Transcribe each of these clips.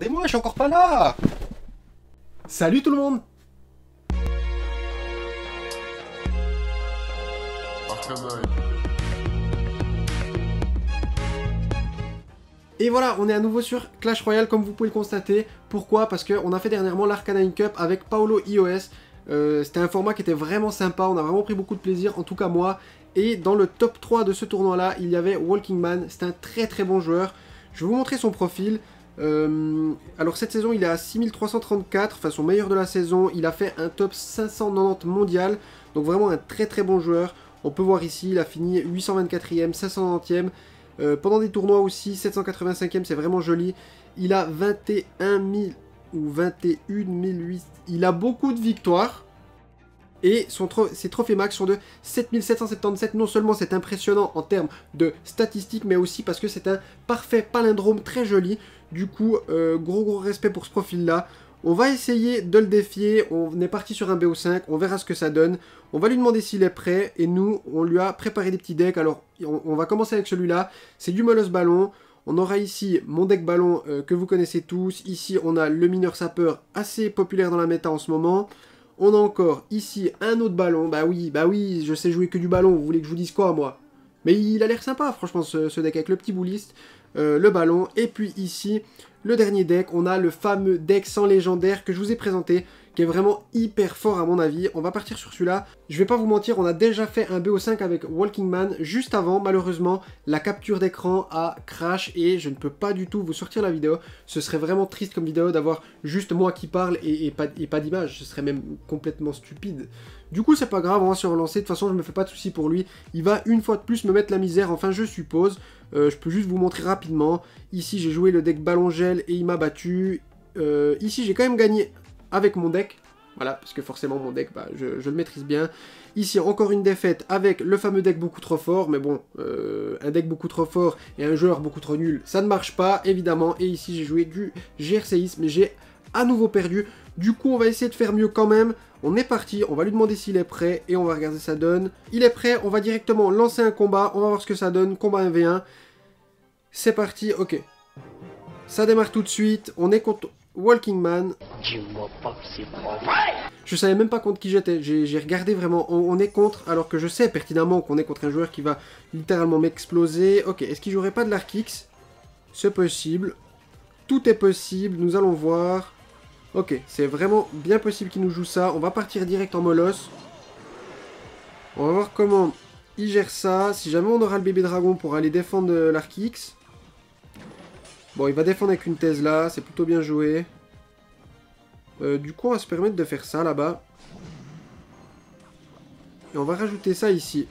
Attendez-moi, je suis encore pas là. Salut tout le monde. Et voilà, on est à nouveau sur Clash Royale comme vous pouvez le constater. Pourquoi? Parce qu'on a fait dernièrement l'Arcanine Cup avec Paolo iOS. C'était un format qui était vraiment sympa, on a vraiment pris beaucoup de plaisir, en tout cas moi. Et dans le top 3 de ce tournoi là, il y avait Walking Man, c'est un très bon joueur. Je vais vous montrer son profil. Alors cette saison il est à 6334, enfin son meilleur de la saison. Il a fait un top 590 mondial, donc vraiment un très bon joueur. On peut voir ici, il a fini 824e, 590e. Pendant des tournois aussi, 785e, c'est vraiment joli. Il a 21 000 ou 21 008. Il a beaucoup de victoires. Et ses trophées max sont de 7777. Non seulement c'est impressionnant en termes de statistiques, mais aussi parce que c'est un parfait palindrome très joli. Du coup, gros respect pour ce profil-là. On va essayer de le défier. On est parti sur un BO5. On verra ce que ça donne. On va lui demander s'il est prêt. Et nous, on lui a préparé des petits decks. Alors, on va commencer avec celui-là. C'est du Molosse Ballon. On aura ici mon deck ballon que vous connaissez tous. Ici, on a le mineur sapeur, assez populaire dans la méta en ce moment. On a encore ici un autre ballon. Bah oui, je sais jouer que du ballon. Vous voulez que je vous dise quoi, moi? Mais il a l'air sympa, franchement, ce deck avec le petit bouliste. Le ballon. Et puis ici, le dernier deck, on a le fameux deck sans légendaire que je vous ai présenté, qui est vraiment hyper fort à mon avis. On va partir sur celui-là. Je vais pas vous mentir, on a déjà fait un BO5 avec Walking Man. Juste avant, malheureusement, la capture d'écran a crash et je ne peux pas du tout vous sortir la vidéo. Ce serait vraiment triste comme vidéo d'avoir juste moi qui parle et pas d'image. Ce serait même complètement stupide. Du coup, c'est pas grave, on va se relancer. De toute façon, je me fais pas de soucis pour lui. Il va une fois de plus me mettre la misère, enfin, je suppose. Je peux juste vous montrer rapidement. Ici, j'ai joué le deck ballon gel et il m'a battu. Ici, j'ai quand même gagné avec mon deck. Voilà, parce que forcément, mon deck, bah, je le maîtrise bien. Ici, encore une défaite avec le fameux deck beaucoup trop fort. Mais bon, un deck beaucoup trop fort et un joueur beaucoup trop nul, ça ne marche pas, évidemment. Et ici, j'ai joué du GRCisme, mais j'ai à nouveau perdu. Du coup, on va essayer de faire mieux quand même. On est parti, on va lui demander s'il est prêt et on va regarder ça donne. Il est prêt, on va directement lancer un combat, on va voir ce que ça donne, combat 1v1. C'est parti, ok. Ça démarre tout de suite, on est contre Walking Man. Dis-moi pas que c'est pas vrai. Je savais même pas contre qui j'étais, j'ai regardé vraiment, on est contre, alors que je sais pertinemment qu'on est contre un joueur qui va littéralement m'exploser. Ok, est-ce qu'il jouerait pas de l'Arc X? C'est possible, tout est possible, nous allons voir. Ok, c'est vraiment bien possible qu'il nous joue ça. On va partir direct en molosse. On va voir comment il gère ça. Si jamais on aura le bébé dragon pour aller défendre l'Arc X. Bon, il va défendre avec une Tesla. C'est plutôt bien joué. Du coup, on va se permettre de faire ça là-bas. Et on va rajouter ça ici.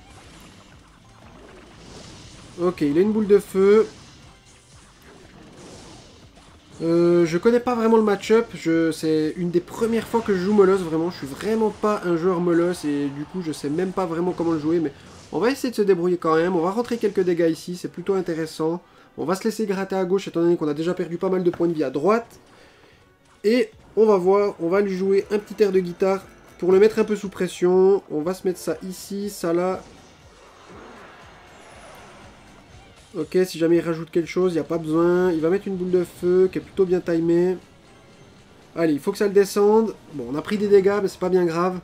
Ok, il a une boule de feu. Je connais pas vraiment le match-up, c'est une des premières fois que je joue Molosse, vraiment, je suis vraiment pas un joueur Molosse et du coup je sais même pas vraiment comment le jouer, mais on va essayer de se débrouiller quand même, on va rentrer quelques dégâts ici, c'est plutôt intéressant, on va se laisser gratter à gauche étant donné qu'on a déjà perdu pas mal de points de vie à droite, et on va voir, on va lui jouer un petit air de guitare pour le mettre un peu sous pression, on va se mettre ça ici, ça là. Ok, si jamais il rajoute quelque chose, il n'y a pas besoin. Il va mettre une boule de feu qui est plutôt bien timée. Allez, il faut que ça le descende. Bon, on a pris des dégâts, mais c'est pas bien grave.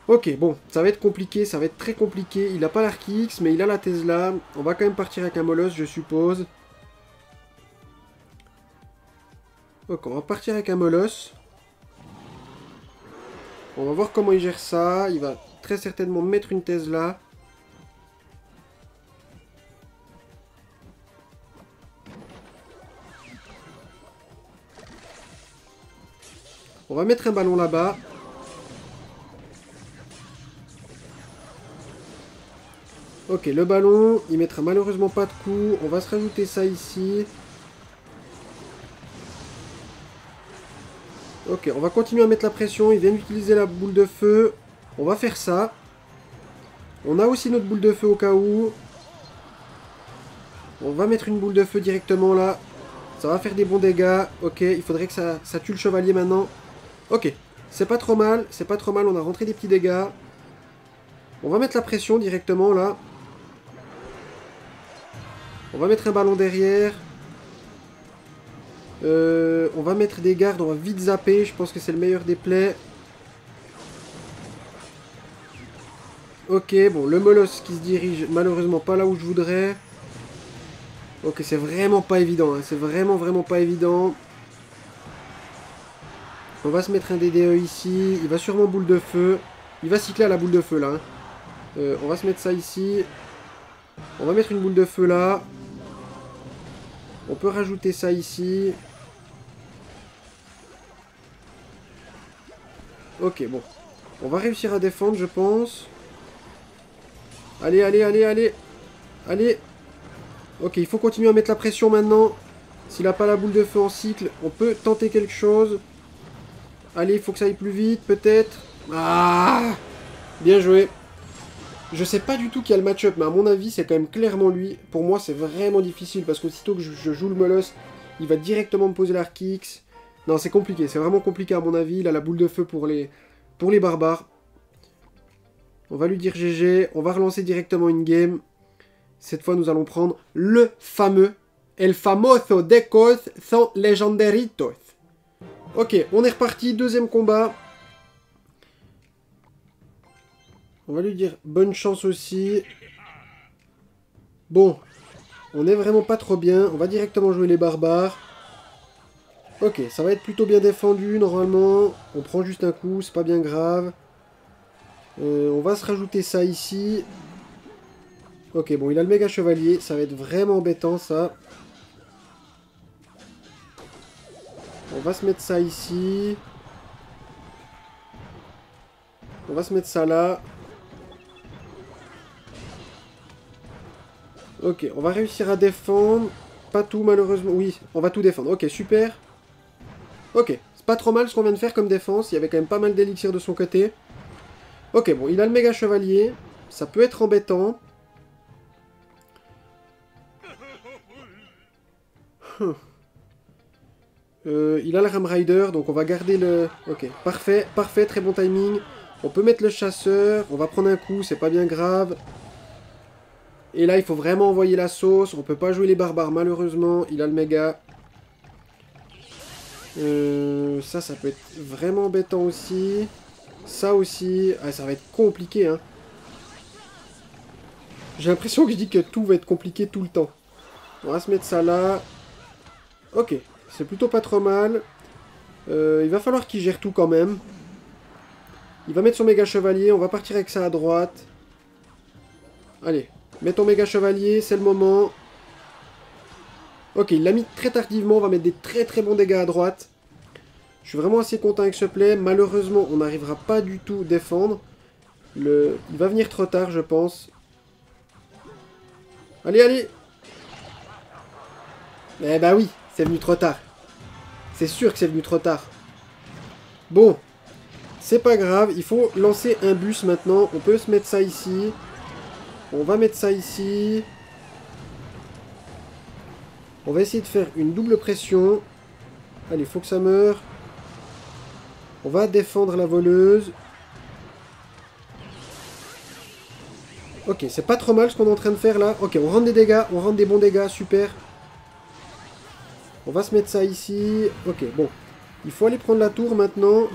Ok, bon, ça va être compliqué, ça va être très compliqué. Il n'a pas l'Arc X, mais il a la Tesla. On va quand même partir avec un Molosse, je suppose. Ok, on va partir avec un Molosse. On va voir comment il gère ça. Il va très certainement mettre une Tesla. On va mettre un ballon là-bas. Ok, le ballon, il mettra malheureusement pas de coup. On va se rajouter ça ici. Ok, on va continuer à mettre la pression. Il vient d'utiliser la boule de feu. On va faire ça. On a aussi notre boule de feu au cas où. On va mettre une boule de feu directement là. Ça va faire des bons dégâts. Ok, il faudrait que ça tue le chevalier maintenant. Ok, c'est pas trop mal, on a rentré des petits dégâts. On va mettre la pression directement là. On va mettre un ballon derrière. On va mettre des gardes, on va vite zapper. Je pense que c'est le meilleur des plays. Ok, bon, le molosse qui se dirige malheureusement pas là où je voudrais. Ok, c'est vraiment pas évident, hein. C'est vraiment pas évident. On va se mettre un DDE ici. Il va sûrement boule de feu. Il va cycler à la boule de feu là, hein. On va se mettre ça ici. On va mettre une boule de feu là. On peut rajouter ça ici. Ok, bon. On va réussir à défendre, je pense. Allez, allez, allez, allez. Allez. Ok, il faut continuer à mettre la pression maintenant. S'il n'a pas la boule de feu en cycle, on peut tenter quelque chose. Allez, il faut que ça aille plus vite, peut-être. Ah! Bien joué. Je sais pas du tout qui a le match-up, mais à mon avis, c'est quand même clairement lui. Pour moi, c'est vraiment difficile, parce qu'aussitôt que je joue le molosse, il va directement me poser l'arc X. Non, c'est compliqué, c'est vraiment compliqué à mon avis. Il a la boule de feu pour les barbares. On va lui dire GG, on va relancer directement une game. Cette fois, nous allons prendre le fameux El famoso Decos son legendaritos. Ok, on est reparti, deuxième combat. On va lui dire bonne chance aussi. Bon, on est vraiment pas trop bien. On va directement jouer les barbares. Ok, ça va être plutôt bien défendu normalement. On prend juste un coup, c'est pas bien grave. On va se rajouter ça ici. Ok, bon, il a le méga chevalier. Ça va être vraiment embêtant ça. On va se mettre ça ici. On va se mettre ça là. Ok, on va réussir à défendre. Pas tout malheureusement. Oui, on va tout défendre. Ok, super. Ok, c'est pas trop mal ce qu'on vient de faire comme défense. Il y avait quand même pas mal d'élixir de son côté. Ok, bon, il a le méga chevalier. Ça peut être embêtant. Il a le Ram Rider, donc on va garder le... Ok, parfait, parfait, très bon timing. On peut mettre le chasseur. On va prendre un coup, c'est pas bien grave. Et là, il faut vraiment envoyer la sauce. On peut pas jouer les barbares, malheureusement. Il a le méga. Ça peut être vraiment embêtant aussi. Ça aussi. Ah, ça va être compliqué, hein. J'ai l'impression que je dis que tout va être compliqué tout le temps. On va se mettre ça là. Ok, c'est plutôt pas trop mal. Il va falloir qu'il gère tout quand même. Il va mettre son méga chevalier. On va partir avec ça à droite. Allez. Mets ton méga chevalier, c'est le moment. Ok, il l'a mis très tardivement. On va mettre des très bons dégâts à droite. Je suis vraiment assez content avec ce play. Malheureusement, on n'arrivera pas du tout à défendre. Il va venir trop tard, je pense. Allez, allez. Eh bah oui, c'est venu trop tard. C'est sûr que c'est venu trop tard. Bon. C'est pas grave. Il faut lancer un bus maintenant. On peut se mettre ça ici. On va mettre ça ici. On va essayer de faire une double pression. Allez, faut que ça meure. On va défendre la voleuse. Ok, c'est pas trop mal ce qu'on est en train de faire là. Ok, on rentre des dégâts, on rentre des bons dégâts, super. On va se mettre ça ici. Ok, bon. Il faut aller prendre la tour maintenant.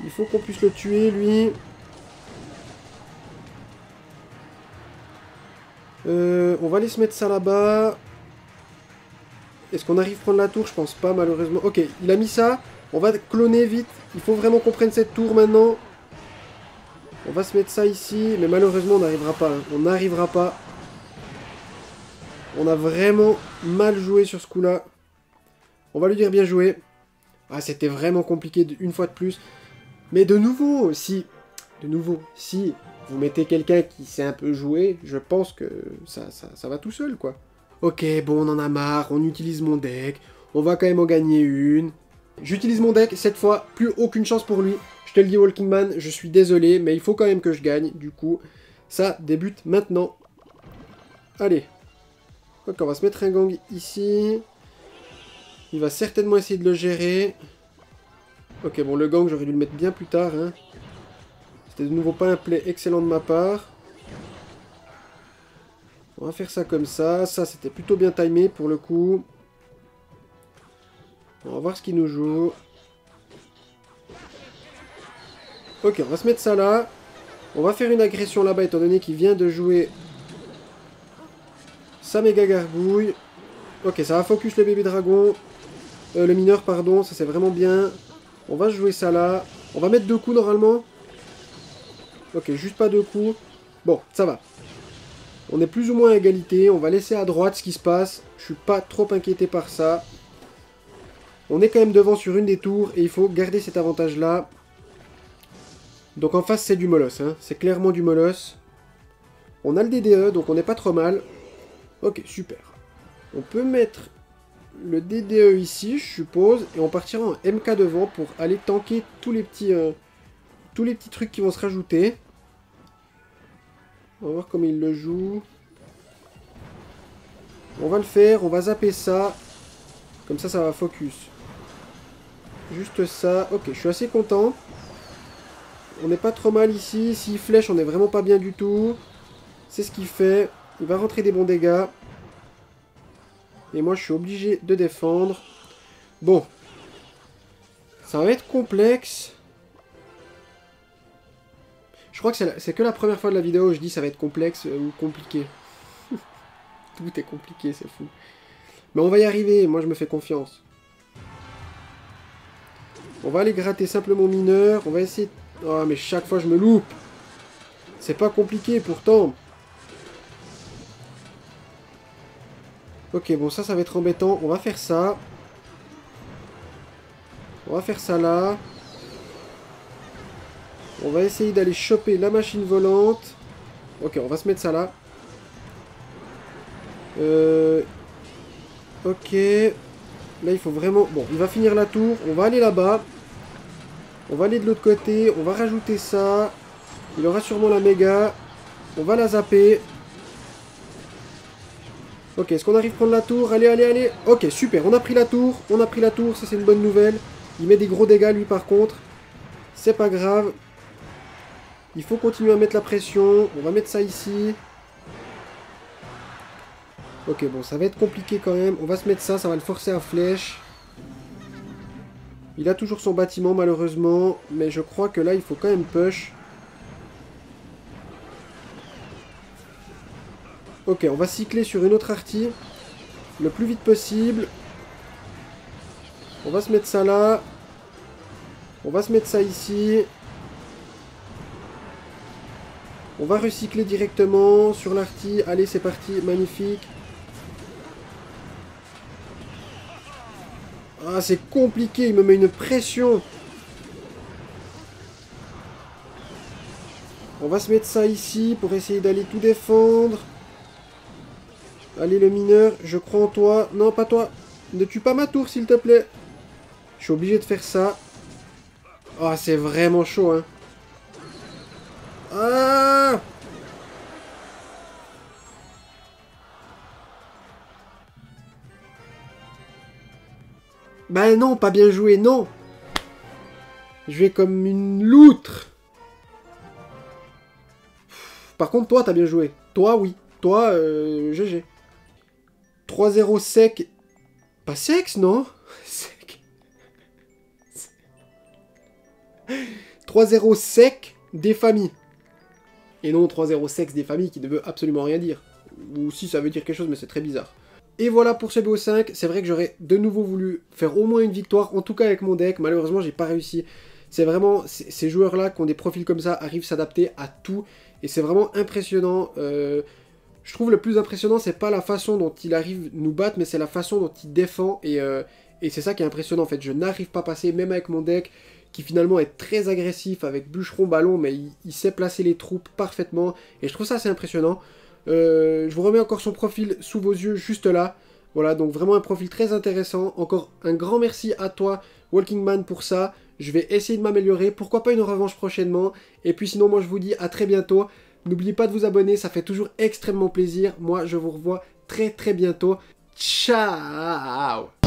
Il faut qu'on puisse le tuer, lui. On va aller se mettre ça là-bas. Est-ce qu'on arrive à prendre la tour? Je pense pas, malheureusement. Ok, il a mis ça. On va cloner vite. Il faut vraiment qu'on prenne cette tour maintenant. On va se mettre ça ici. Mais malheureusement, on n'arrivera pas. Hein. On n'arrivera pas. On a vraiment mal joué sur ce coup-là. On va lui dire bien joué. Ah, c'était vraiment compliqué une fois de plus. Mais de nouveau, si vous mettez quelqu'un qui sait un peu jouer, je pense que ça va tout seul, quoi. Ok, bon, on en a marre, on utilise mon deck, on va quand même en gagner une. J'utilise mon deck, cette fois, plus aucune chance pour lui. Je te le dis, Walking Man, je suis désolé, mais il faut quand même que je gagne, du coup. Ça débute maintenant. Allez. Ok, on va se mettre un gang ici. Il va certainement essayer de le gérer. Ok, bon, le gang, j'aurais dû le mettre bien plus tard, hein. C'était de nouveau pas un play excellent de ma part. On va faire ça comme ça. Ça, c'était plutôt bien timé pour le coup. On va voir ce qu'il nous joue. Ok, on va se mettre ça là. On va faire une agression là-bas, étant donné qu'il vient de jouer sa méga gargouille. Ok, ça va focus le bébé dragon. Le mineur, pardon. Ça, c'est vraiment bien. On va jouer ça là. On va mettre 2 coups, normalement. Ok, juste pas 2 coups. Bon, ça va. On est plus ou moins à égalité. On va laisser à droite ce qui se passe. Je suis pas trop inquiété par ça. On est quand même devant sur une des tours. Et il faut garder cet avantage-là. Donc en face, c'est du molosse. Hein. C'est clairement du molosse. On a le DDE, donc on n'est pas trop mal. Ok, super. On peut mettre le DDE ici, je suppose. Et on partira en MK devant pour aller tanker tous les petits trucs qui vont se rajouter. On va voir comment il le joue. On va le faire, on va zapper ça. Comme ça, ça va focus. Juste ça. Ok, je suis assez content. On n'est pas trop mal ici. S'il flèche, on n'est vraiment pas bien du tout. C'est ce qu'il fait. Il va rentrer des bons dégâts. Et moi, je suis obligé de défendre. Bon. Ça va être complexe. Je crois que c'est que la première fois de la vidéo où je dis ça va être complexe ou compliqué. Tout est compliqué, c'est fou. Mais on va y arriver, moi je me fais confiance. On va aller gratter simplement mineur. On va essayer... Oh, mais chaque fois je me loupe. C'est pas compliqué pourtant. Ok, bon ça va être embêtant. On va faire ça. On va faire ça là. On va essayer d'aller choper la machine volante. Ok, on va se mettre ça là. Ok. Là, il faut vraiment... Bon, il va finir la tour. On va aller là-bas. On va aller de l'autre côté. On va rajouter ça. Il aura sûrement la méga. On va la zapper. Ok, est-ce qu'on arrive à prendre la tour? Allez, allez, allez. Ok, super. On a pris la tour. On a pris la tour. Ça, c'est une bonne nouvelle. Il met des gros dégâts, lui, par contre. C'est pas grave. Il faut continuer à mettre la pression. On va mettre ça ici. Ok, bon, ça va être compliqué quand même. On va se mettre ça. Ça va le forcer à flèche. Il a toujours son bâtiment, malheureusement. Mais je crois que là, il faut quand même push. Ok, on va cycler sur une autre artie. Le plus vite possible. On va se mettre ça là. On va se mettre ça ici. On va recycler directement sur l'artie. Allez, c'est parti. Magnifique. Ah, c'est compliqué. Il me met une pression. On va se mettre ça ici pour essayer d'aller tout défendre. Allez, le mineur, je crois en toi. Non, pas toi. Ne tue pas ma tour, s'il te plaît. Je suis obligé de faire ça. Ah, c'est vraiment chaud, hein. Ah! Bah non, pas bien joué, non. Je vais comme une loutre. Par contre, toi, t'as bien joué. Toi, oui. Toi, GG. 3-0 sec. Pas sexe, non? Sec. 3-0 sec des familles. Et non 3-0 sexe des familles qui ne veut absolument rien dire. Ou si ça veut dire quelque chose, mais c'est très bizarre. Et voilà pour ce BO5. C'est vrai que j'aurais de nouveau voulu faire au moins une victoire, en tout cas avec mon deck. Malheureusement, j'ai pas réussi. C'est vraiment, ces joueurs-là qui ont des profils comme ça arrivent à s'adapter à tout. Et c'est vraiment impressionnant. Je trouve le plus impressionnant, c'est pas la façon dont il arrive nous battre, mais c'est la façon dont il défend. Et c'est ça qui est impressionnant en fait. Je n'arrive pas à passer, même avec mon deck, qui finalement est très agressif avec bûcheron ballon, mais il sait placer les troupes parfaitement. Et je trouve ça assez impressionnant. Je vous remets encore son profil sous vos yeux, juste là. Voilà, donc vraiment un profil très intéressant. Encore un grand merci à toi, Walking Man, pour ça. Je vais essayer de m'améliorer. Pourquoi pas une revanche prochainement. Et puis sinon, moi je vous dis à très bientôt. N'oubliez pas de vous abonner, ça fait toujours extrêmement plaisir. Moi, je vous revois très très bientôt. Ciao!